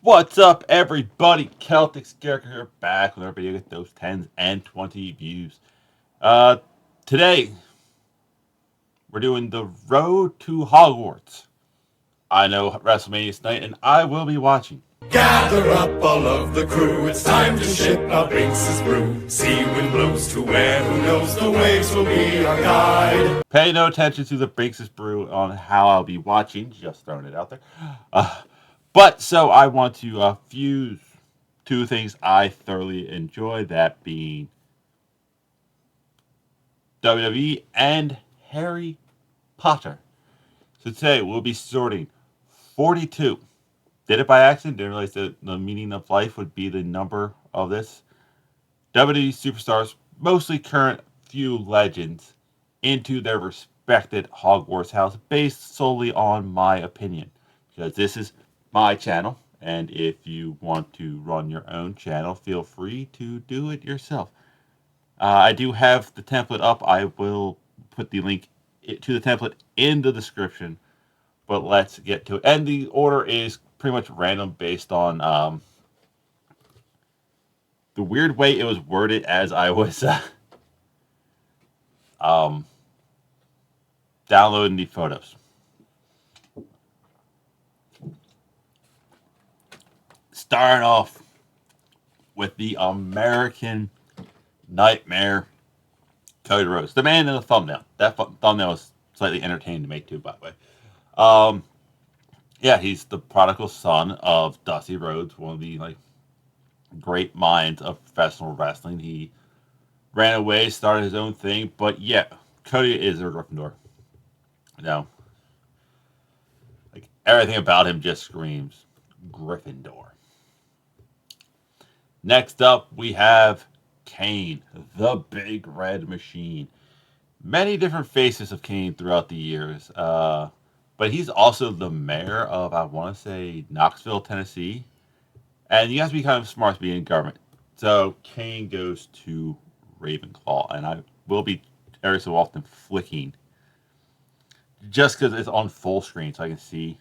What's up, everybody? Celtic Scarecrow here, back with our video with those 10s and 20 views. Uh, Today, we're doing the Road to Hogwarts. I know WrestleMania tonight, and I will be watching. Gather up all of the crew, it's time to ship our Binks' brew. Sea wind blows to where, who knows, the waves will be our guide. Pay no attention to the Binks' Brew on how I'll be watching, just throwing it out there. Uh, so I want to fuse two things I thoroughly enjoy, that being WWE and Harry Potter. So today we'll be sorting 42. Did it by accident, didn't realize that the meaning of life would be the number of this. WWE superstars, mostly current, few legends, into their respected Hogwarts house based solely on my opinion. Because this is my channel, and if you want to run your own channel, feel free to do it yourself. I do have the template up. I will put the link to the template in the description, but let's get to it. And the order is pretty much random based on the weird way it was worded as I was um, downloading the photos. Starting off with the American Nightmare, Cody Rhodes, the man in the thumbnail. That thumbnail was slightly entertaining to make too, by the way. Yeah, he's the prodigal son of Dusty Rhodes, one of the great minds of professional wrestling. He ran away, started his own thing, but yeah, Cody is a Gryffindor. No, like everything about him just screams Gryffindor. Next up, we have Kane, the Big Red Machine. Many different faces of Kane throughout the years, but he's also the mayor of, I want to say, Knoxville, Tennessee. And you have to be kind of smart to be in government. So Kane goes to Ravenclaw, and I will be every so often flicking just because it's on full screen so I can see,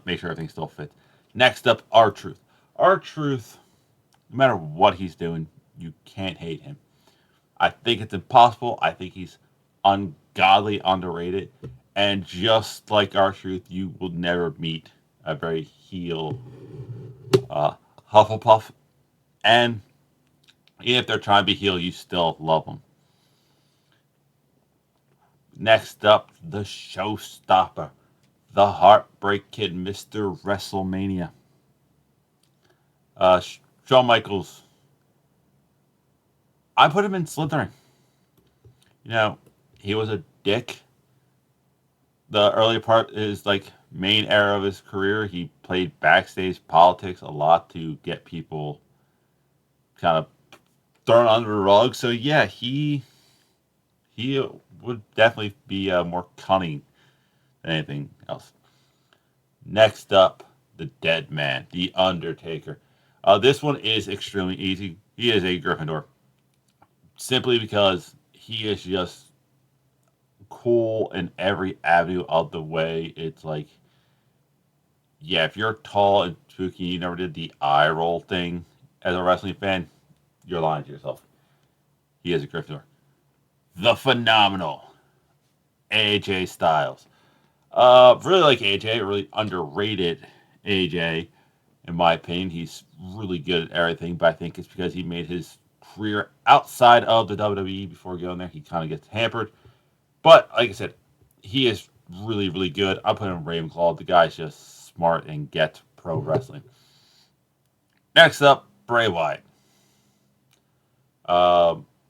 make sure everything still fits. Next up, R-Truth. R-Truth, no matter what he's doing, you can't hate him. I think it's impossible. I think he's ungodly underrated. And just like R-Truth, you will never meet a very heel Hufflepuff. And even if they're trying to be heel, you still love them. Next up, the showstopper, the Heartbreak Kid, Mr. WrestleMania. Shawn Michaels, I put him in Slytherin. You know, he was a dick. The early part is like main era of his career. He played backstage politics a lot to get people kind of thrown under the rug. So yeah, he would definitely be more cunning than anything else. Next up, the Dead Man, the Undertaker. This one is extremely easy. He is a Gryffindor, simply because he is just cool in every avenue of the way. It's like, yeah, if you're tall and spooky, you never did the eye roll thing as a wrestling fan, you're lying to yourself. He is a Gryffindor. The phenomenal AJ Styles. Really like AJ, really underrated AJ, in my opinion. He's really good at everything, but I think it's because he made his career outside of the WWE before going there. He kind of gets hampered. But like I said, he is really, really good. I put him in Ravenclaw. The guy's just smart and gets pro wrestling. Next up, Bray Wyatt.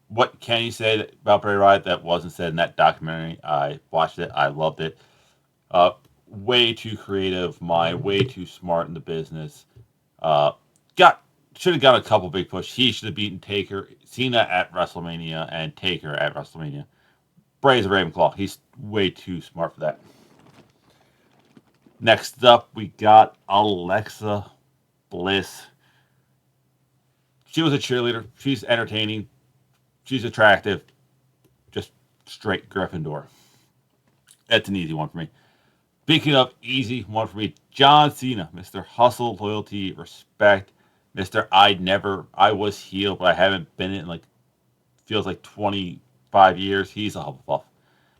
What can you say about Bray Wyatt that wasn't said in that documentary? I watched it. I loved it. Uh, Way too creative mind, way too smart in the business. Uh, got Should have got a couple big push. He should have beaten Taker, Cena at WrestleMania, and Taker at WrestleMania. Bray's a Ravenclaw. He's way too smart for that. Next up, we got Alexa Bliss. She was a cheerleader. She's entertaining. She's attractive. Just straight Gryffindor. That's an easy one for me. Speaking of easy, one for me, John Cena, Mr. Hustle, Loyalty, Respect, Mr. I was healed, but I haven't been in like, feels like 25 years. He's a Hufflepuff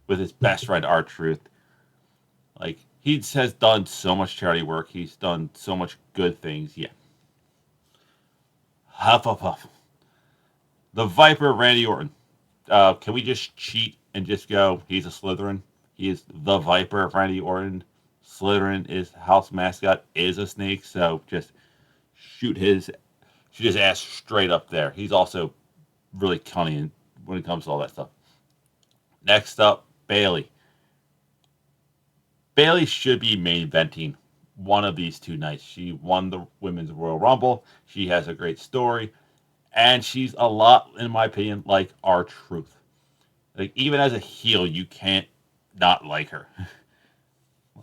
with his best friend, R Truth. Like, he has done so much charity work. He's done so much good things. Yeah. Hufflepuff. The Viper, Randy Orton. Can we just cheat and just go, he's a Slytherin? He is the Viper, Randy Orton. Slytherin is house mascot, is a snake, so just shoot his ass straight up there. He's also really cunning when it comes to all that stuff. Next up, Bailey. Bailey should be main eventing one of these two nights. She won the Women's Royal Rumble. She has a great story, and she's a lot, in my opinion, like our Truth. Like, even as a heel, you can't not like her.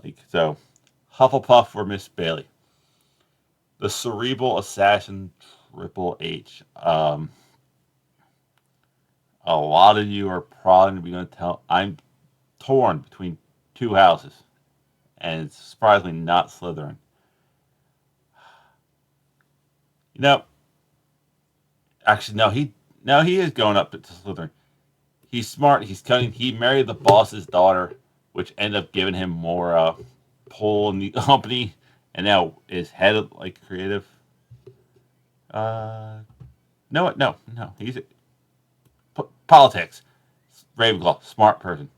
Like, so, Hufflepuff for Miss Bailey. The cerebral assassin Triple H. A lot of you are probably going to tell I'm torn between two houses, and it's surprisingly not Slytherin. You know, actually, no, he is going up to Slytherin. He's smart. He's cunning. He married the boss's daughter, which ended up giving him more pull in the company, and now is head of like creative. Uh, no. He's politics. Ravenclaw, smart person.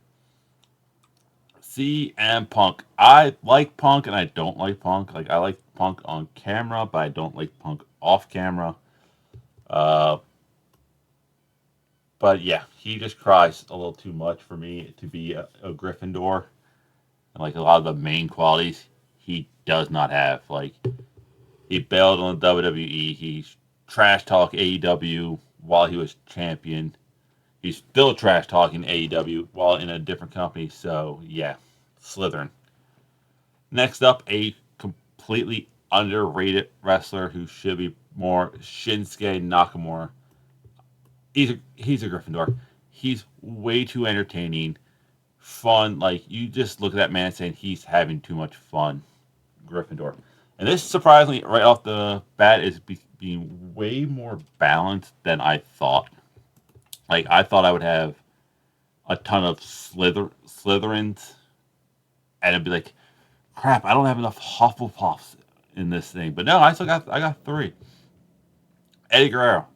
CM Punk. I like Punk and I don't like Punk. Like, I like Punk on camera, but I don't like Punk off camera. Uh, but yeah, he just cries a little too much for me to be a Gryffindor. And like a lot of the main qualities, he does not have. Like, he bailed on the WWE. He trash talked AEW while he was champion. He's still trash talking AEW while in a different company. So yeah, Slytherin. Next up, a completely underrated wrestler who should be more, Shinsuke Nakamura. He's a Gryffindor. He's way too entertaining, fun. Like, you just look at that man saying he's having too much fun. Gryffindor. And this, surprisingly, right off the bat, is being way more balanced than I thought. Like, I thought I would have a ton of Slytherins, and it'd be like, crap, I don't have enough Hufflepuffs in this thing. But no, I got three. Eddie Guerrero.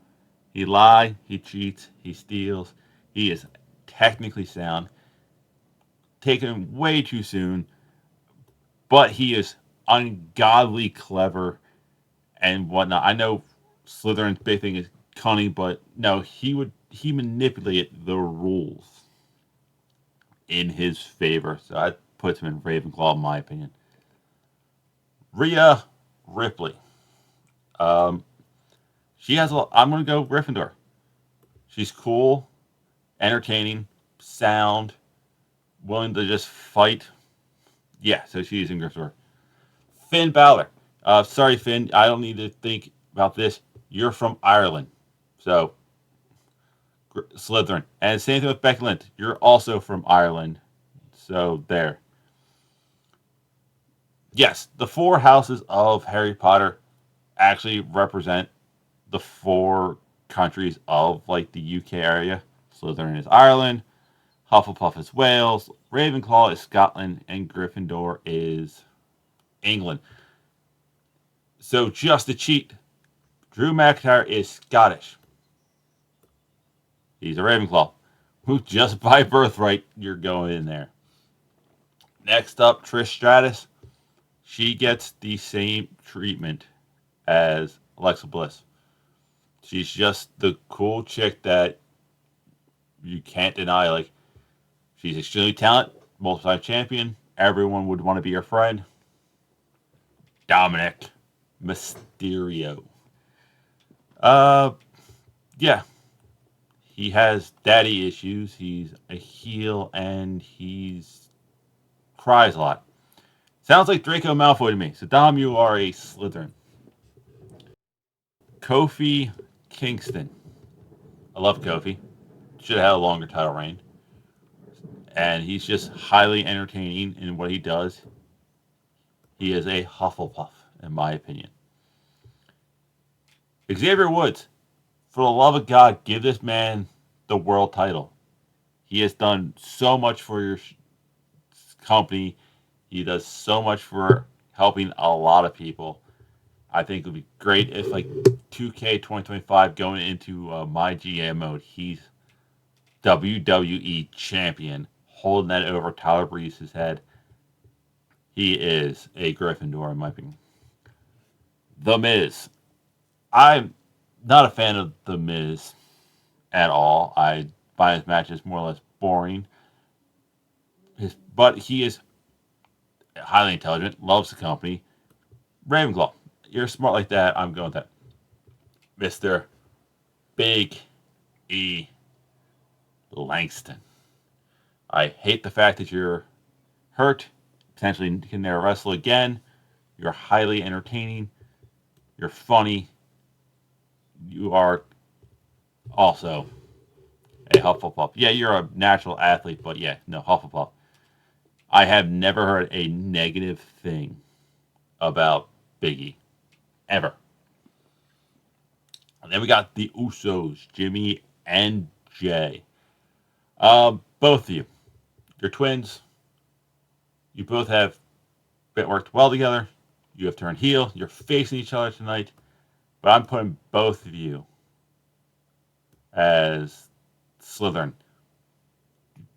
He lies, he cheats, he steals. He is technically sound, taken way too soon, but he is ungodly clever and whatnot. I know Slytherin's big thing is cunning, but no, he manipulated the rules in his favor. So that puts him in Ravenclaw, in my opinion. Rhea Ripley. Um, she has a lot. I'm gonna go Gryffindor. She's cool, entertaining, sound, willing to just fight. Yeah, so she's in Gryffindor. Finn Balor. Sorry, Finn. I don't need to think about this. You're from Ireland, so Slytherin. And same thing with Becky Lynch. You're also from Ireland, so there. Yes, the four houses of Harry Potter actually represent the four countries of like the UK area. Slytherin is Ireland, Hufflepuff is Wales, Ravenclaw is Scotland, and Gryffindor is England. So just to cheat, Drew McIntyre is Scottish. He's a Ravenclaw. Who just by birthright, you're going in there. Next up, Trish Stratus. She gets the same treatment as Alexa Bliss. She's just the cool chick that you can't deny. Like, she's extremely talented, multi-time champion. Everyone would want to be her friend. Dominic Mysterio. Uh, yeah, he has daddy issues. He's a heel and he's cries a lot. Sounds like Draco Malfoy to me. So Dom, you are a Slytherin. Kofi Kingston. I love Kofi. Should have had a longer title reign. And he's just highly entertaining in what he does. He is a Hufflepuff, in my opinion. Xavier Woods, for the love of God, give this man the world title. He has done so much for your company. He does so much for helping a lot of people. I think it would be great if, like, 2K 2025 going into my GM mode, he's WWE champion, holding that over Tyler Breeze's head. He is a Gryffindor, in my opinion. The Miz. I'm not a fan of The Miz at all. I find his matches more or less boring. But he is highly intelligent, loves the company. Ravenclaw, you're smart like that. I'm going with that. Mr. Big E. Langston. I hate the fact that you're hurt, potentially can never wrestle again. You're highly entertaining. You're funny. You are also a Hufflepuff. Yeah, you're a natural athlete, but yeah, no, Hufflepuff. I have never heard a negative thing about Biggie, ever. And then we got the Usos, Jimmy and Jay. Both of you, you're twins. You both have been worked well together. You have turned heel. You're facing each other tonight. But I'm putting both of you as Slytherin.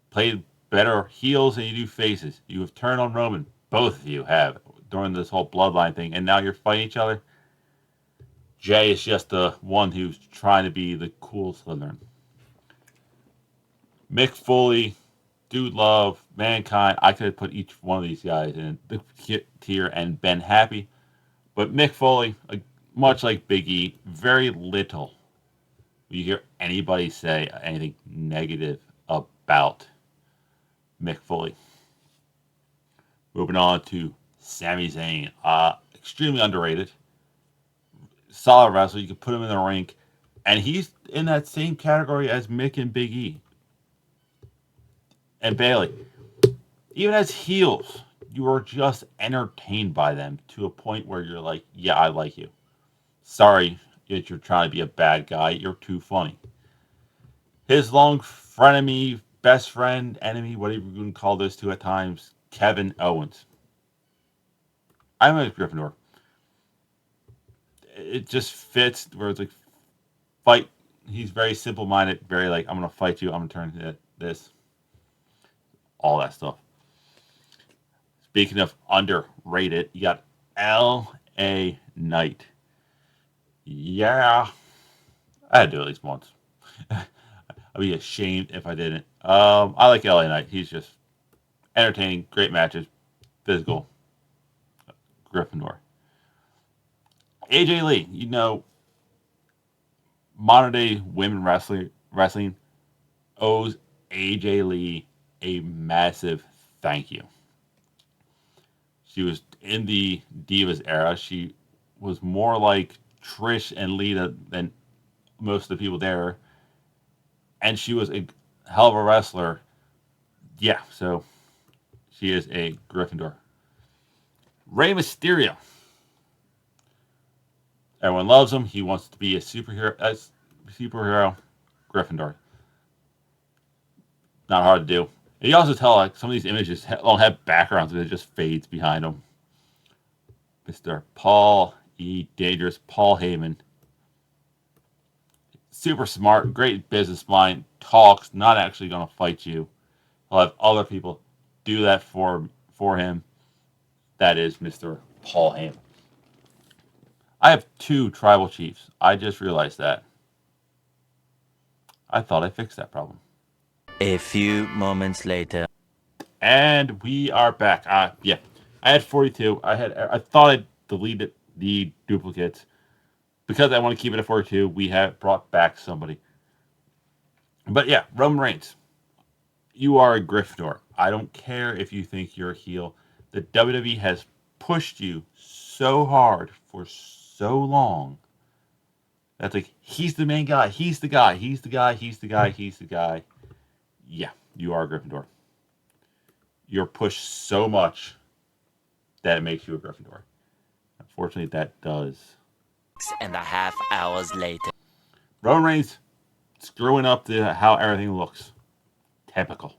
Played better heels than you do faces. You have turned on Roman. Both of you have during this whole bloodline thing, and now you're fighting each other. Jay is just the one who's trying to be the cool Slytherin. Mick Foley, Dude Love, Mankind. I could have put each one of these guys in the tier and been happy. But Mick Foley, much like Big E, very little you hear anybody say anything negative about Mick Foley. Moving on to Sami Zayn. Extremely underrated. Solid wrestler. You could put him in the ring. And he's in that same category as Mick and Big E. And Bailey. Even as heels, you are just entertained by them to a point where you're like, yeah, I like you. Sorry that you're trying to be a bad guy. You're too funny. His long frenemy, best friend, enemy, whatever you can call those two at times, Kevin Owens. I'm a Gryffindor. It just fits where it's like fight. He's very simple minded, very like, I'm going to fight you, I'm going to turn this. All that stuff. Speaking of underrated, you got L.A. Knight. Yeah. I had to do it at least once. I'd be ashamed if I didn't. I like LA Knight. He's just entertaining, great matches, physical. Gryffindor. AJ Lee, modern day women wrestling owes AJ Lee a massive thank you. She was in the Divas era. She was more like Trish and Lita than most of the people there. And she was a hell of a wrestler. Yeah, so she is a Gryffindor. Rey Mysterio. Everyone loves him. He wants to be a superhero. Gryffindor. Not hard to do. And you also tell like some of these images don't have backgrounds, it just fades behind them. Mr. Paul E. Dangerous, Paul Heyman. Super smart, great business mind, talks, not actually going to fight you. He'll have other people do that for him. That is Mr. Paul Heyman. I have 2 tribal chiefs. I just realized that. I thought I fixed that problem. A few moments later. And we are back. Yeah, I had 42. I thought I deleted the duplicates because I want to keep it at 42. We have brought back somebody. But yeah, Roman Reigns. You are a Gryffindor. I don't care if you think you're a heel. The WWE has pushed you so hard for so long. That's like, he's the main guy. He's the guy. He's the guy. He's the guy. He's the guy. Yeah, you are a Gryffindor. You're pushed so much that makes you a Gryffindor. Unfortunately, that does. 6.5 hours later. Roman Reigns screwing up how everything looks. Typical.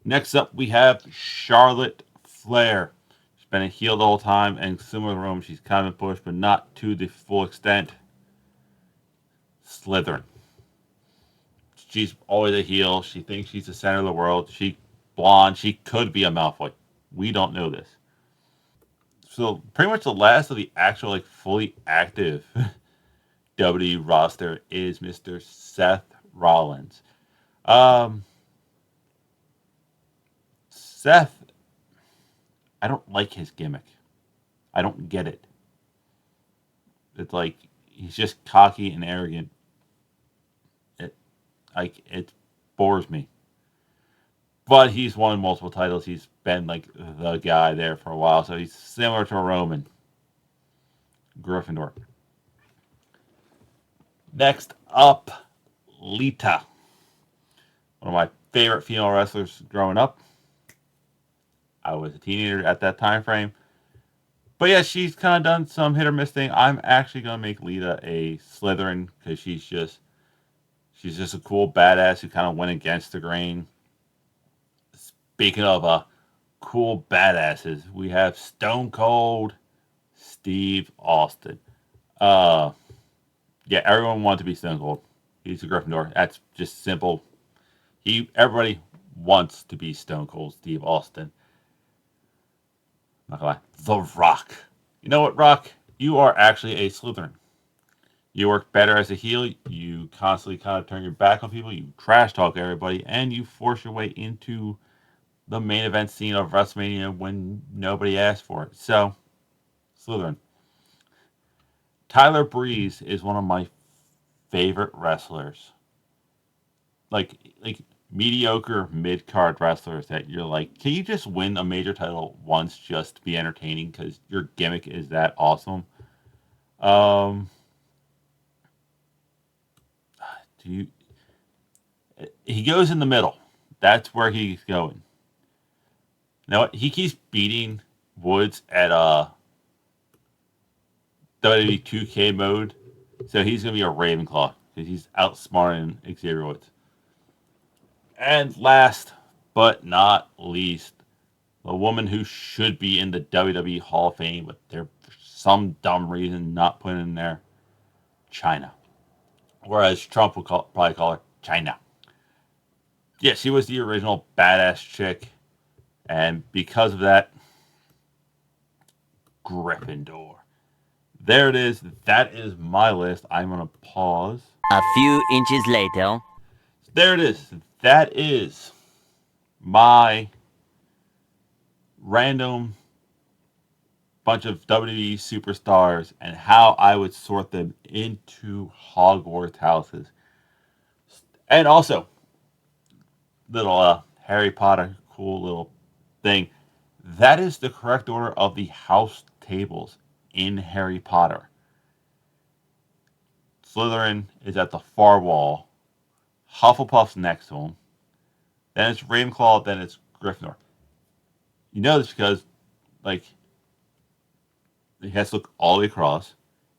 Next up, we have Charlotte Flair. She's been a heel the whole time, and similar to Roman, she's kind of been pushed, but not to the full extent. Slytherin. She's always a heel. She thinks she's the center of the world. She blonde. She could be a Malfoy. We don't know this. So pretty much the last of the actual like fully active WWE roster is Mr. Seth Rollins. Um, Seth, I don't like his gimmick. I don't get it. It's like he's just cocky and arrogant. It it bores me. But he's won multiple titles. He's been like the guy there for a while, so he's similar to Roman. Gryffindor. Next up, Lita. One of my favorite female wrestlers growing up. I was a teenager at that time frame. But yeah, she's kind of done some hit or miss thing. I'm actually gonna make Lita a Slytherin because she's just a cool badass who kind of went against the grain. Speaking of cool badasses, we have Stone Cold Steve Austin. Uh, yeah, everyone wanted to be Stone Cold. He's a Gryffindor. That's just simple. Everybody wants to be Stone Cold Steve Austin. Not gonna lie. The Rock. You know what, Rock? You are actually a Slytherin. You work better as a heel. You constantly kind of turn your back on people. You trash talk everybody, and you force your way into the main event scene of WrestleMania when nobody asked for it. So, Slytherin. Tyler Breeze is one of my favorite wrestlers. Like mediocre mid card wrestlers that you're like, can you just win a major title once just to be entertaining because your gimmick is that awesome? Um, do you? He goes in the middle. That's where he's going. Now he keeps beating Woods at WWE 2K mode, so he's gonna be a Ravenclaw because he's outsmarting Xavier Woods. And last but not least, the woman who should be in the WWE Hall of Fame, but they're for some dumb reason not putting in there, China. Whereas Trump would probably call her China. Yeah, she was the original badass chick, and because of that, Gryffindor. There it is. That is my list. I'm gonna pause. A few inches later. There it is. That is my random bunch of WWE superstars and how I would sort them into Hogwarts houses. And also, little Harry Potter cool little thing. That is the correct order of the house tables in Harry Potter. Slytherin is at the far wall. Hufflepuff's next to him. Then it's Ravenclaw. Then it's Gryffindor. You know this because, like, he has to look all the way across.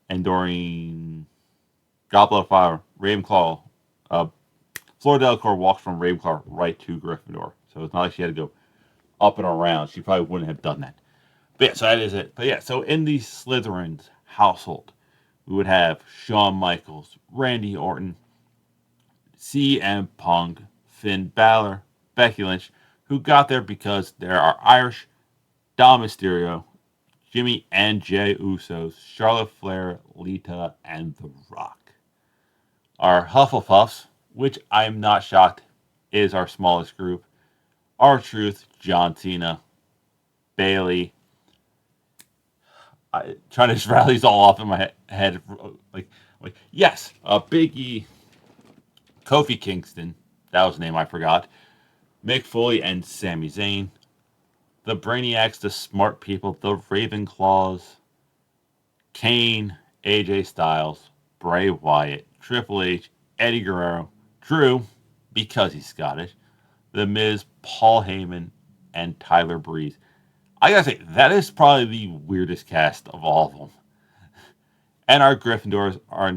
And during Goblet of Fire, Ravenclaw, Flora Delacour walks from Ravenclaw right to Gryffindor. So it's not like she had to go up and around. She probably wouldn't have done that. But yeah, so that is it. But yeah, so in the Slytherin's household, we would have Shawn Michaels, Randy Orton, CM Punk, Finn Balor, Becky Lynch, who got there because there are Irish, Dom Mysterio, Jimmy and Jay Usos, Charlotte Flair, Lita, and The Rock. Our Hufflepuffs, which I am not shocked is our smallest group, R-Truth, John Cena, Bailey. Trying to just rattle these all off in my head. Like yes, Big E, Kofi Kingston, that was the name I forgot, Mick Foley, and Sami Zayn. The Brainiacs, the Smart People, the Ravenclaws, Kane, AJ Styles, Bray Wyatt, Triple H, Eddie Guerrero, Drew, because he's Scottish, The Miz, Paul Heyman, and Tyler Breeze. I gotta say, that is probably the weirdest cast of all of them. And our Gryffindors are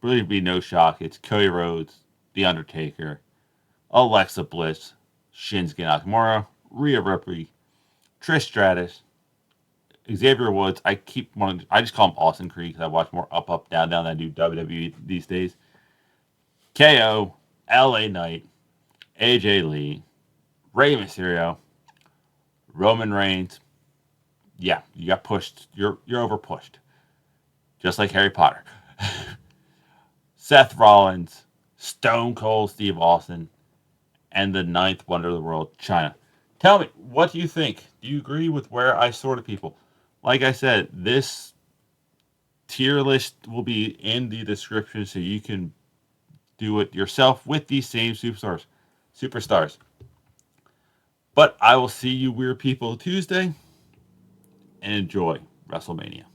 really be no shock. It's Cody Rhodes, The Undertaker, Alexa Bliss, Shinsuke Nakamura, Rhea Ripley, Trish Stratus, Xavier Woods. I just call him Austin Creed because I watch more Up, Down, Down than I do WWE these days. KO, LA Knight, AJ Lee, Rey Mysterio, Roman Reigns. Yeah, you got pushed. You're over pushed, just like Harry Potter. Seth Rollins, Stone Cold Steve Austin, and the ninth wonder of the world, China. Tell me, what do you think? Do you agree with where I sorted people? Like I said, this tier list will be in the description so you can do it yourself with these same superstars. Superstars. But I will see you weird people Tuesday and enjoy WrestleMania.